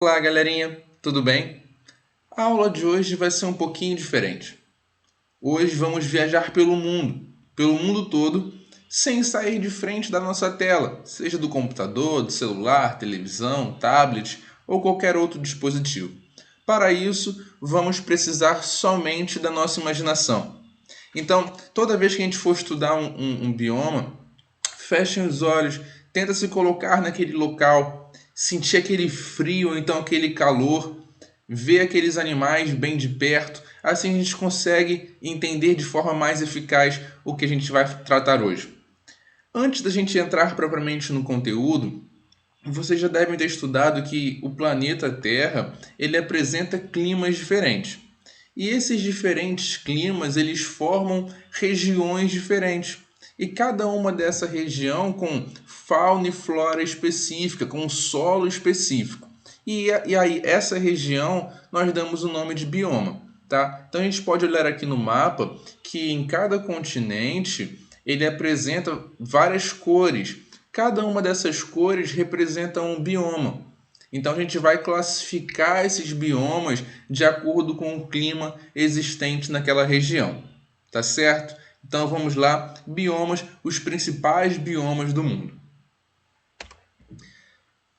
Olá, galerinha, tudo bem? A aula de hoje vai ser um pouquinho diferente. Hoje vamos viajar pelo mundo todo, sem sair de frente da nossa tela, seja do computador, do celular, televisão, tablet ou qualquer outro dispositivo. Para isso, vamos precisar somente da nossa imaginação. Então, toda vez que a gente for estudar um bioma, fechem os olhos, tenta se colocar naquele local, sentir aquele frio ou então aquele calor, ver aqueles animais bem de perto. Assim a gente consegue entender de forma mais eficaz o que a gente vai tratar hoje. Antes da gente entrar propriamente no conteúdo, vocês já devem ter estudado que o planeta Terra ele apresenta climas diferentes. E esses diferentes climas eles formam regiões diferentes. E cada uma dessa região com fauna e flora específica, com solo específico. E aí, essa região nós damos o nome de bioma. Tá? Então a gente pode olhar aqui no mapa que em cada continente ele apresenta várias cores. Cada uma dessas cores representa um bioma. Então a gente vai classificar esses biomas de acordo com o clima existente naquela região. Tá certo? Então vamos lá, biomas, os principais biomas do mundo.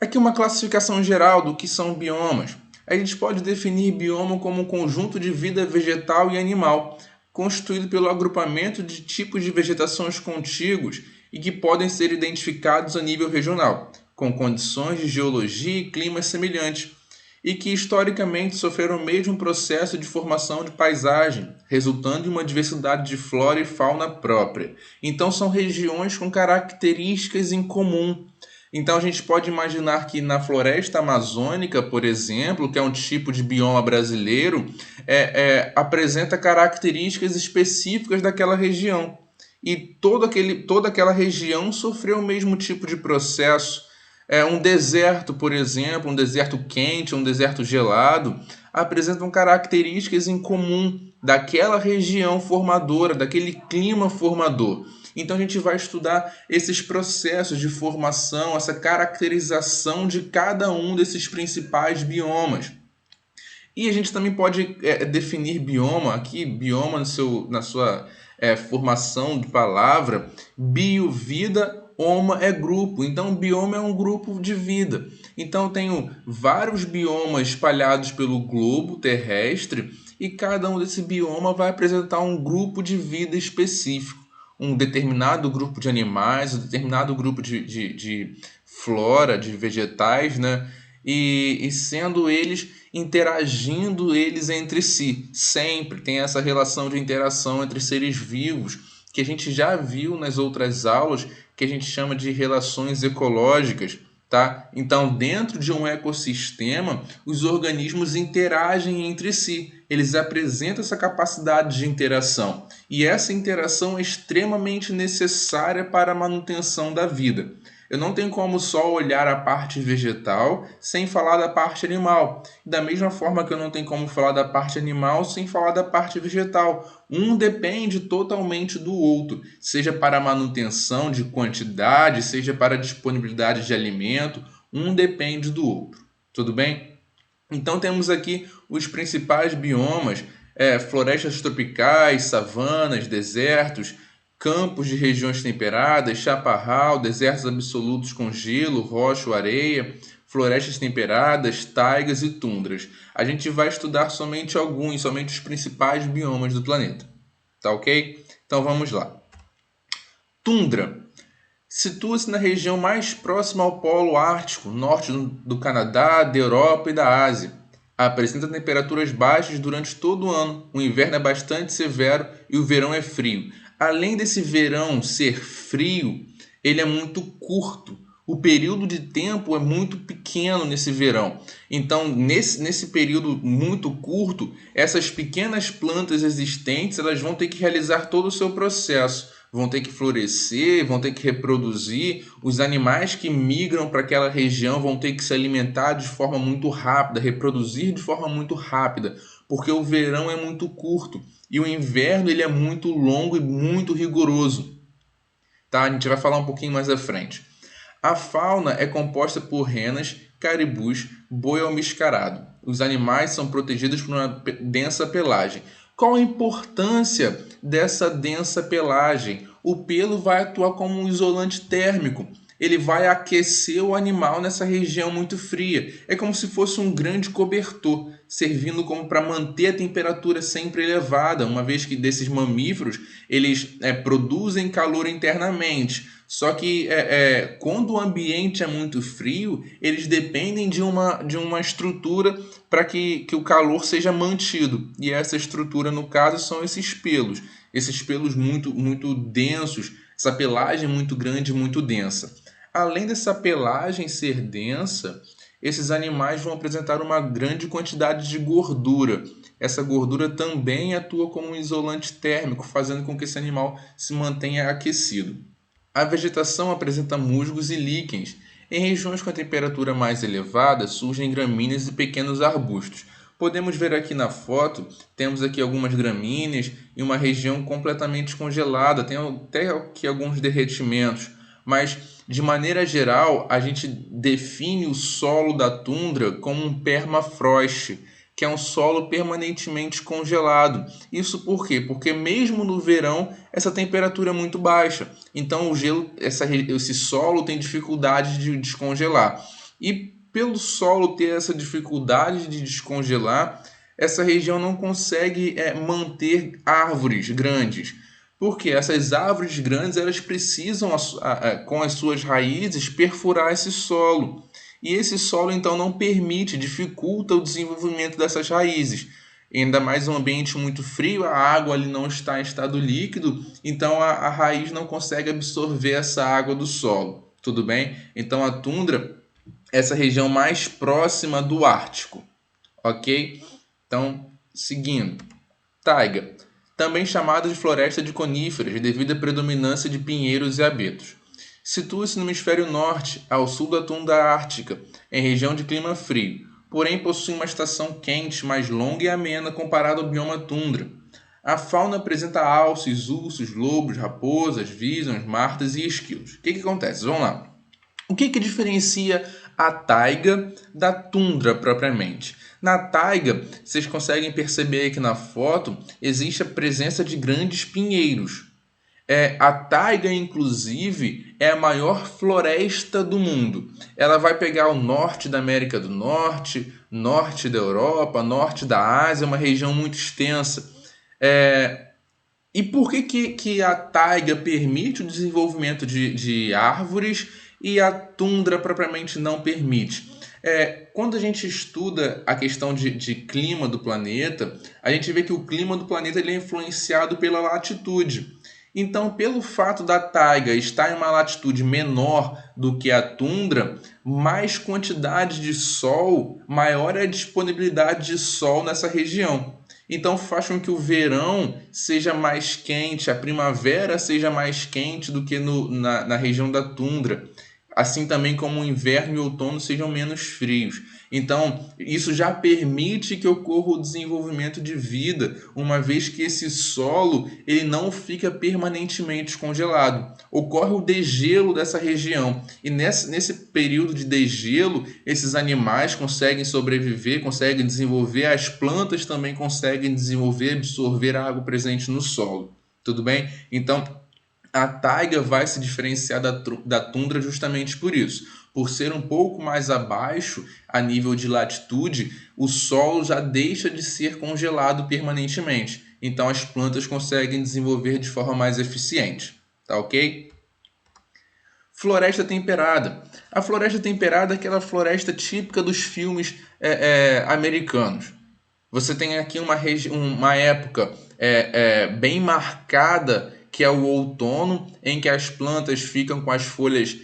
Aqui uma classificação geral do que são biomas. A gente pode definir bioma como um conjunto de vida vegetal e animal, constituído pelo agrupamento de tipos de vegetações contíguos e que podem ser identificados a nível regional, com condições de geologia e clima semelhantes, e que historicamente sofreram o mesmo processo de formação de paisagem, resultando em uma diversidade de flora e fauna própria. Então são regiões com características em comum. Então a gente pode imaginar que na floresta amazônica, por exemplo, que é um tipo de bioma brasileiro, apresenta características específicas daquela região. E toda aquela região sofreu o mesmo tipo de processo. Um deserto, por exemplo, um deserto quente, um deserto gelado, apresentam características em comum daquela região formadora, daquele clima formador. Então a gente vai estudar esses processos de formação, essa caracterização de cada um desses principais biomas. E a gente também pode definir bioma aqui, bioma na sua formação de palavra, bio, vida, Oma é grupo, então bioma é um grupo de vida. Então eu tenho vários biomas espalhados pelo globo terrestre e cada um desse bioma vai apresentar um grupo de vida específico. Um determinado grupo de animais, um determinado grupo de flora, de vegetais, né? E sendo eles interagindo eles entre si. Sempre tem essa relação de interação entre seres vivos que a gente já viu nas outras aulas, que a gente chama de relações ecológicas, tá? Então, dentro de um ecossistema, os organismos interagem entre si. Eles apresentam essa capacidade de interação. E essa interação é extremamente necessária para a manutenção da vida. Eu não tenho como só olhar a parte vegetal sem falar da parte animal. Da mesma forma que eu não tenho como falar da parte animal sem falar da parte vegetal. Um depende totalmente do outro, seja para a manutenção de quantidade, seja para a disponibilidade de alimento, um depende do outro. Tudo bem? Então temos aqui os principais biomas, florestas tropicais, savanas, desertos, campos de regiões temperadas, chaparral, desertos absolutos com gelo, rocha ou areia, florestas temperadas, taigas e tundras. A gente vai estudar somente alguns, somente os principais biomas do planeta. Tá ok? Então vamos lá. Tundra. Situa-se na região mais próxima ao Polo Ártico, norte do Canadá, da Europa e da Ásia. Apresenta temperaturas baixas durante todo o ano. O inverno é bastante severo e o verão é frio. Além desse verão ser frio, ele é muito curto. O período de tempo é muito pequeno nesse verão. Então, nesse período muito curto, essas pequenas plantas existentes elas vão ter que realizar todo o seu processo. Vão ter que florescer, vão ter que reproduzir. Os animais que migram para aquela região vão ter que se alimentar de forma muito rápida, reproduzir de forma muito rápida, porque o verão é muito curto e o inverno ele é muito longo e muito rigoroso. Tá? A gente vai falar um pouquinho mais à frente. A fauna é composta por renas, caribus, boi almiscarado. Os animais são protegidos por uma densa pelagem. Qual a importância dessa densa pelagem? O pelo vai atuar como um isolante térmico. Ele vai aquecer o animal nessa região muito fria. É como se fosse um grande cobertor, servindo como para manter a temperatura sempre elevada, uma vez que desses mamíferos eles produzem calor internamente. Só que quando o ambiente é muito frio, eles dependem de uma estrutura para que o calor seja mantido. E essa estrutura, no caso, são esses pelos. Esses pelos muito, muito densos, essa pelagem muito grande, muito densa. Além dessa pelagem ser densa, esses animais vão apresentar uma grande quantidade de gordura. Essa gordura também atua como um isolante térmico, fazendo com que esse animal se mantenha aquecido. A vegetação apresenta musgos e líquens. Em regiões com a temperatura mais elevada, surgem gramíneas e pequenos arbustos. Podemos ver aqui na foto, temos aqui algumas gramíneas e uma região completamente congelada, tem até aqui alguns derretimentos, mas de maneira geral a gente define o solo da tundra como um permafrost, que é um solo permanentemente congelado. Isso por quê? Porque mesmo no verão essa temperatura é muito baixa, então o gelo, esse solo tem dificuldade de descongelar. E pelo solo ter essa dificuldade de descongelar, essa região não consegue manter árvores grandes. Porque essas árvores grandes elas precisam, com as suas raízes, perfurar esse solo. E esse solo, então, não permite, dificulta o desenvolvimento dessas raízes. Ainda mais um ambiente muito frio, a água ali não está em estado líquido, então a raiz não consegue absorver essa água do solo. Tudo bem? Então a tundra, essa região mais próxima do Ártico. Ok? Então, seguindo. Taiga, também chamada de floresta de coníferas devido à predominância de pinheiros e abetos. Situa-se no hemisfério norte, ao sul da tundra ártica, em região de clima frio, porém possui uma estação quente mais longa e amena comparada ao bioma tundra. A fauna apresenta alces, ursos, lobos, raposas, visões, martas e esquilos. O que acontece? Vamos lá. O que diferencia a taiga da tundra propriamente? Na taiga, vocês conseguem perceber aqui na foto, existe a presença de grandes pinheiros. A taiga, inclusive, é a maior floresta do mundo. Ela vai pegar o norte da América do Norte, norte da Europa, norte da Ásia, uma região muito extensa. E por que a taiga permite o desenvolvimento de árvores e a tundra propriamente não permite? Quando a gente estuda a questão de clima do planeta, a gente vê que o clima do planeta ele é influenciado pela latitude. Então, pelo fato da taiga estar em uma latitude menor do que a tundra, mais quantidade de sol, maior é a disponibilidade de sol nessa região. Então faz com que o verão seja mais quente, a primavera seja mais quente do que na região da tundra. Assim também como o inverno e o outono sejam menos frios. Então, isso já permite que ocorra o desenvolvimento de vida, uma vez que esse solo ele não fica permanentemente congelado. Ocorre o degelo dessa região. E nesse período de degelo, esses animais conseguem sobreviver, conseguem desenvolver, as plantas também conseguem desenvolver, absorver a água presente no solo. Tudo bem? Então, a taiga vai se diferenciar da tundra justamente por isso. Por ser um pouco mais abaixo a nível de latitude, o solo já deixa de ser congelado permanentemente. Então as plantas conseguem desenvolver de forma mais eficiente. Tá ok? Floresta temperada. A floresta temperada é aquela floresta típica dos filmes americanos. Você tem aqui uma época bem marcada, que é o outono, em que as plantas ficam com as folhas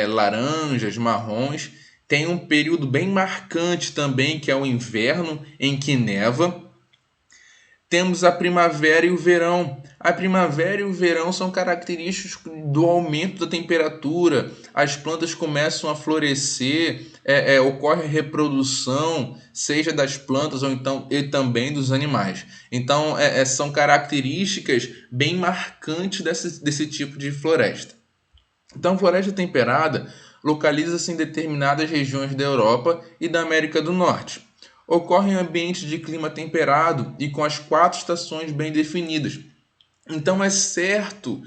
laranjas, marrons. Tem um período bem marcante também, que é o inverno, em que neva. Temos a primavera e o verão. A primavera e o verão são característicos do aumento da temperatura. As plantas começam a florescer, ocorre a reprodução, seja das plantas ou então e também dos animais. Então, são características bem marcantes desse tipo de floresta. Então, floresta temperada, Localiza-se em determinadas regiões da Europa e da América do Norte. Ocorre em ambientes de clima temperado e com as 4 estações bem definidas. Então é certo,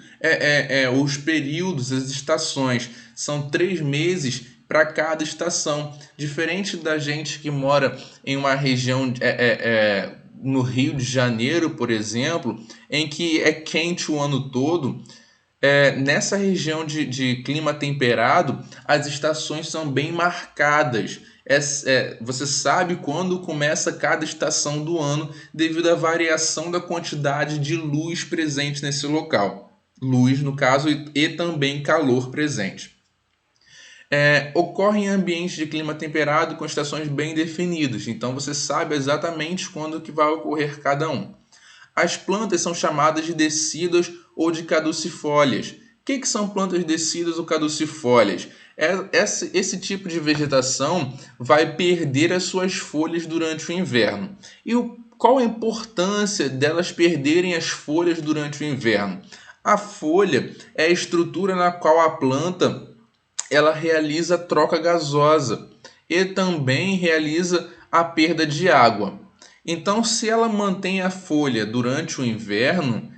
os períodos, as estações, são 3 meses para cada estação. Diferente da gente que mora em uma região, no Rio de Janeiro, por exemplo, em que é quente o ano todo, nessa região de clima temperado, as estações são bem marcadas. Você sabe quando começa cada estação do ano devido à variação da quantidade de luz presente nesse local. Luz, no caso, e também calor presente. Ocorre em ambientes de clima temperado com estações bem definidas, então você sabe exatamente quando que vai ocorrer cada um. As plantas são chamadas de decíduas ou de caducifólias. O que são plantas decíduas ou caducifólias? Esse tipo de vegetação vai perder as suas folhas durante o inverno. E qual a importância delas perderem as folhas durante o inverno? A folha é a estrutura na qual a planta ela realiza troca gasosa e também realiza a perda de água. Então, se ela mantém a folha durante o inverno,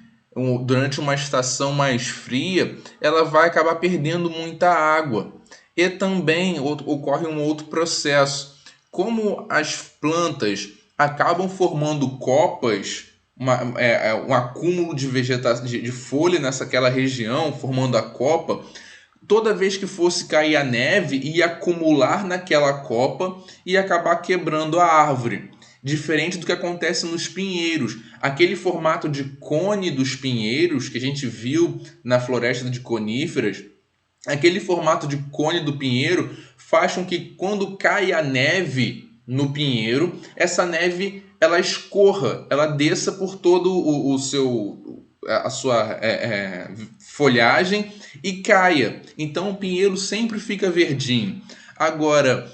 durante uma estação mais fria, ela vai acabar perdendo muita água. E também ocorre um outro processo. Como as plantas acabam formando copas, um acúmulo de vegetação, de folha nessaquela região, formando a copa, toda vez que fosse cair a neve, ia acumular naquela copa e acabar quebrando a árvore. Diferente do que acontece nos pinheiros. Aquele formato de cone dos pinheiros que a gente viu na floresta de coníferas, aquele formato de cone do pinheiro faz com que quando cai a neve no pinheiro, essa neve ela escorra, ela desça por todo a sua folhagem e caia. Então o pinheiro sempre fica verdinho. Agora,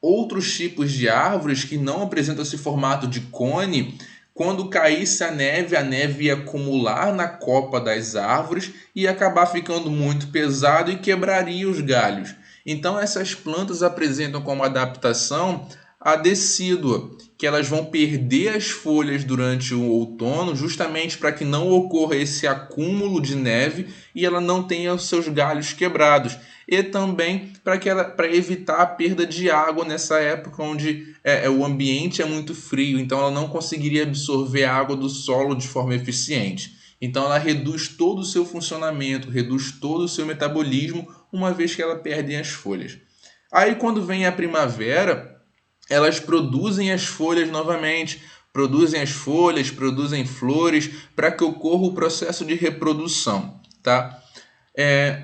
outros tipos de árvores que não apresentam esse formato de cone, quando caísse a neve ia acumular na copa das árvores e acabar ficando muito pesado e quebraria os galhos. Então essas plantas apresentam como adaptação a decídua, que elas vão perder as folhas durante o outono, justamente para que não ocorra esse acúmulo de neve e ela não tenha os seus galhos quebrados. E também para evitar a perda de água nessa época onde o ambiente é muito frio, então ela não conseguiria absorver a água do solo de forma eficiente. Então ela reduz todo o seu funcionamento, reduz todo o seu metabolismo, uma vez que ela perde as folhas. Aí quando vem a primavera, elas produzem as folhas novamente, produzem flores para que ocorra o processo de reprodução, tá?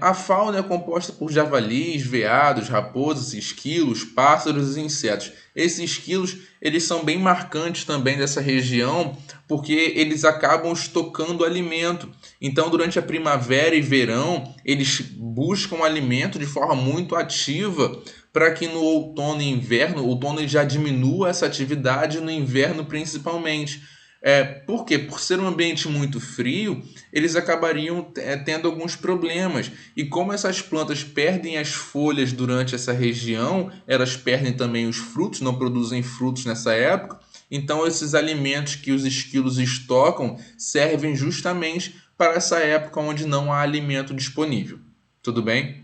A fauna é composta por javalis, veados, raposas, esquilos, pássaros e insetos. Esses esquilos eles são bem marcantes também dessa região porque eles acabam estocando alimento. Então, durante a primavera e verão, eles buscam alimento de forma muito ativa para que no outono e inverno, outono já diminua essa atividade, no inverno principalmente. Por quê? Por ser um ambiente muito frio, eles acabariam tendo alguns problemas. E como essas plantas perdem as folhas durante essa região, elas perdem também os frutos, não produzem frutos nessa época. Então, esses alimentos que os esquilos estocam servem justamente para essa época onde não há alimento disponível. Tudo bem?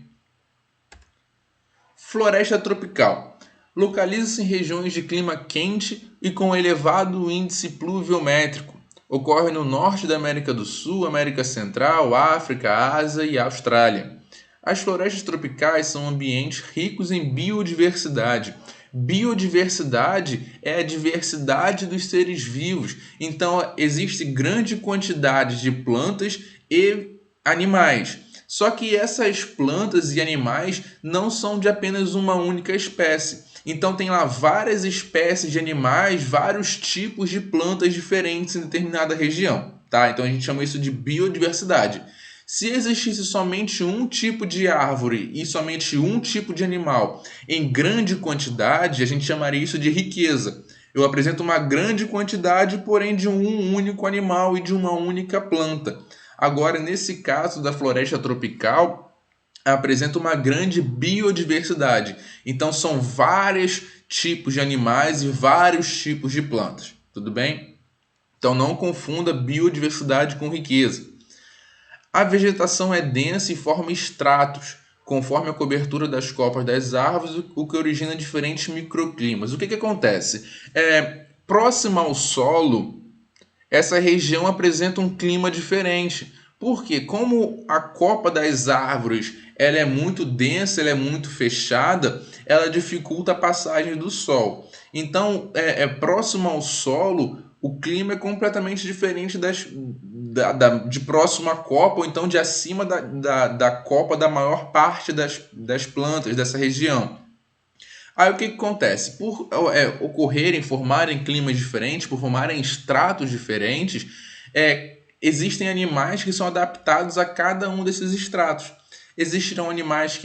Floresta tropical. Localiza-se em regiões de clima quente e com elevado índice pluviométrico. Ocorre no norte da América do Sul, América Central, África, Ásia e Austrália. As florestas tropicais são ambientes ricos em biodiversidade. Biodiversidade é a diversidade dos seres vivos. Então, existe grande quantidade de plantas e animais. Só que essas plantas e animais não são de apenas uma única espécie. Então tem lá várias espécies de animais, vários tipos de plantas diferentes em determinada região, tá? Então a gente chama isso de biodiversidade. Se existisse somente um tipo de árvore e somente um tipo de animal em grande quantidade, a gente chamaria isso de riqueza. Eu apresento uma grande quantidade, porém de um único animal e de uma única planta. Agora, nesse caso da floresta tropical, apresenta uma grande biodiversidade. Então são vários tipos de animais e vários tipos de plantas. Tudo bem? Então não confunda biodiversidade com riqueza. A vegetação é densa e forma estratos, conforme a cobertura das copas das árvores, o que origina diferentes microclimas. O que acontece? Próxima ao solo, essa região apresenta um clima diferente. Porque como a copa das árvores ela é muito densa, ela é muito fechada, ela dificulta a passagem do sol. Então, próximo ao solo, o clima é completamente diferente de próximo à copa, ou então de acima da copa da maior parte das plantas dessa região. Aí o que acontece? Por formarem climas diferentes, por formarem estratos diferentes, existem animais que são adaptados a cada um desses estratos. Existirão animais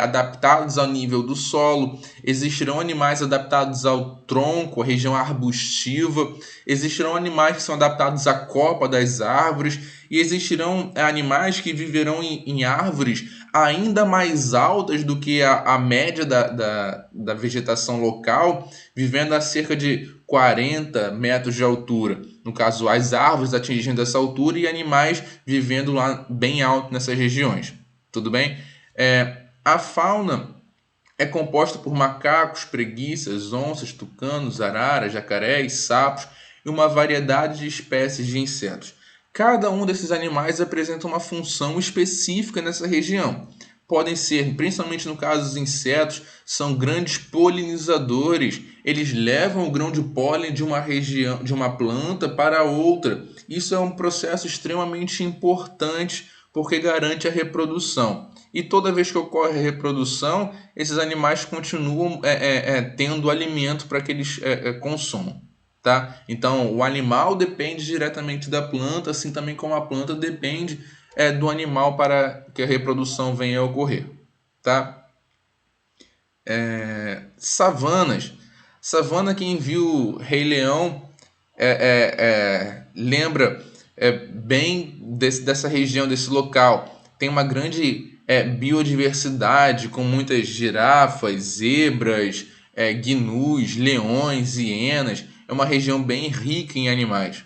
adaptados ao nível do solo, existirão animais adaptados ao tronco, à região arbustiva, existirão animais que são adaptados à copa das árvores e existirão animais que viverão em árvores ainda mais altas do que a média da vegetação local, vivendo a cerca de 40 metros de altura. No caso, as árvores atingindo essa altura e animais vivendo lá bem alto nessas regiões. Tudo bem? A fauna é composta por macacos, preguiças, onças, tucanos, araras, jacarés, sapos e uma variedade de espécies de insetos. Cada um desses animais apresenta uma função específica nessa região. Podem ser, principalmente no caso dos insetos, são grandes polinizadores. Eles levam o grão de pólen de uma região, de uma planta para outra. Isso é um processo extremamente importante porque garante a reprodução. E toda vez que ocorre a reprodução, esses animais continuam tendo alimento para que eles consumam. Tá? Então, o animal depende diretamente da planta, assim também como a planta depende do animal para que a reprodução venha a ocorrer. Tá? Savanas. Savana, quem viu Rei Leão lembra bem dessa região, desse local. Tem uma grande biodiversidade, com muitas girafas, zebras, gnus, leões, hienas. É uma região bem rica em animais.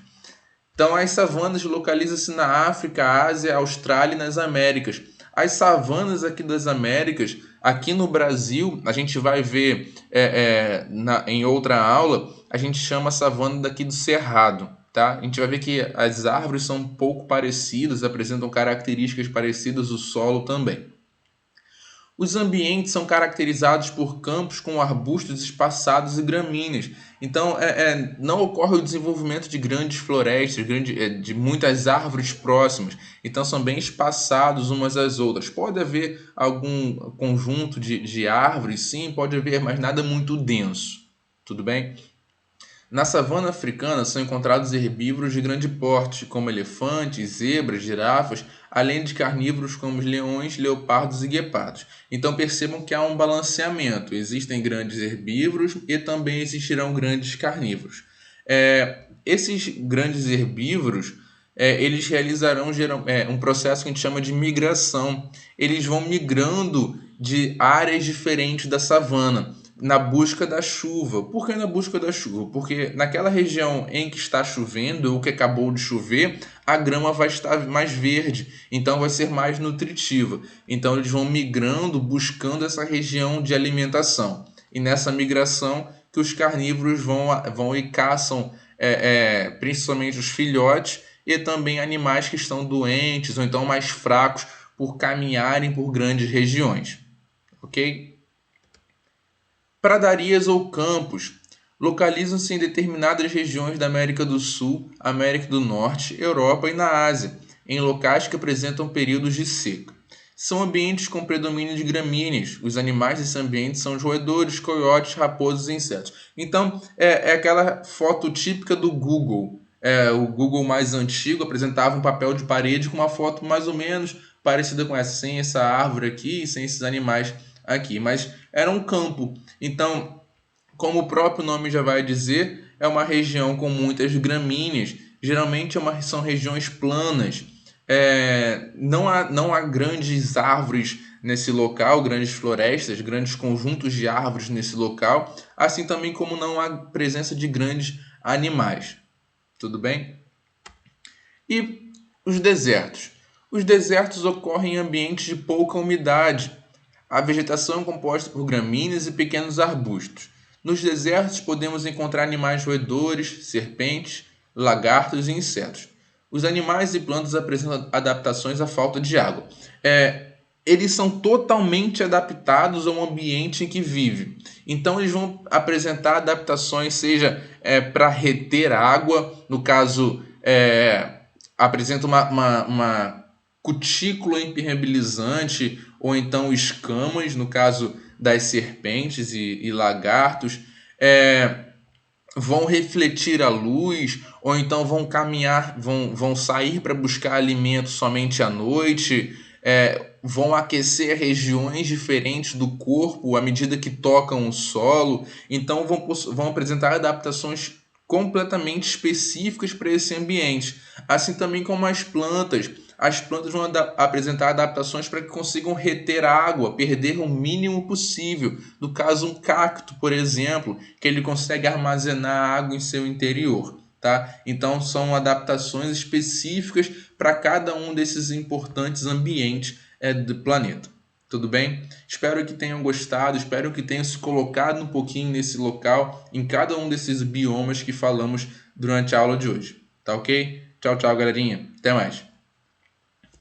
Então, as savanas localizam-se na África, Ásia, Austrália e nas Américas. As savanas aqui das Américas, aqui no Brasil, a gente vai ver em outra aula, a gente chama a savana daqui do Cerrado. Tá? A gente vai ver que as árvores são um pouco parecidas, apresentam características parecidas, o solo também. Os ambientes são caracterizados por campos com arbustos espaçados e gramíneas. Então, não ocorre o desenvolvimento de grandes florestas, de muitas árvores próximas. Então, são bem espaçados umas às outras. Pode haver algum conjunto de árvores, sim, pode haver, mas nada muito denso. Tudo bem? Na savana africana são encontrados herbívoros de grande porte, como elefantes, zebras, girafas, além de carnívoros como os leões, leopardos e guepardos. Então percebam que há um balanceamento. Existem grandes herbívoros e também existirão grandes carnívoros. Esses grandes herbívoros, eles realizarão um processo que a gente chama de migração. Eles vão migrando de áreas diferentes da savana, na busca da chuva. Por que na busca da chuva? Porque naquela região em que está chovendo ou que acabou de chover, a grama vai estar mais verde, então vai ser mais nutritiva. Então eles vão migrando, buscando essa região de alimentação. E nessa migração que os carnívoros vão e caçam principalmente os filhotes e também animais que estão doentes ou então mais fracos por caminharem por grandes regiões. Ok? Pradarias ou campos localizam-se em determinadas regiões da América do Sul, América do Norte, Europa e na Ásia, em locais que apresentam períodos de seca. São ambientes com predomínio de gramíneas. Os animais desse ambiente são os roedores, coiotes, raposas e insetos. Então, é aquela foto típica do Google. O Google mais antigo apresentava um papel de parede com uma foto mais ou menos parecida com essa, sem essa árvore aqui, sem esses animais aqui, mas era um campo. Então, como o próprio nome já vai dizer, é uma região com muitas gramíneas. Geralmente são regiões planas, Não há grandes árvores nesse local, grandes florestas, grandes conjuntos de árvores nesse local, assim também como não há presença de grandes animais. Tudo bem? E os desertos? Os desertos ocorrem em ambientes de pouca umidade. A vegetação é composta por gramíneas e pequenos arbustos. Nos desertos podemos encontrar animais roedores, serpentes, lagartos e insetos. Os animais e plantas apresentam adaptações à falta de água. Eles são totalmente adaptados ao ambiente em que vivem. Então, eles vão apresentar adaptações, seja para reter água, no caso, apresenta uma cutícula impermeabilizante, ou então escamas, no caso das serpentes e lagartos, vão refletir a luz, ou então vão caminhar, vão sair para buscar alimento somente à noite, vão aquecer regiões diferentes do corpo à medida que tocam o solo, então vão apresentar adaptações completamente específicas para esse ambiente, assim também como as plantas. As plantas vão apresentar adaptações para que consigam reter água, perder o mínimo possível. No caso, um cacto, por exemplo, que ele consegue armazenar água em seu interior. Tá? Então, são adaptações específicas para cada um desses importantes ambientes do planeta. Tudo bem? Espero que tenham gostado, espero que tenham se colocado um pouquinho nesse local, em cada um desses biomas que falamos durante a aula de hoje. Tá ok? Tchau, tchau, galerinha. Até mais.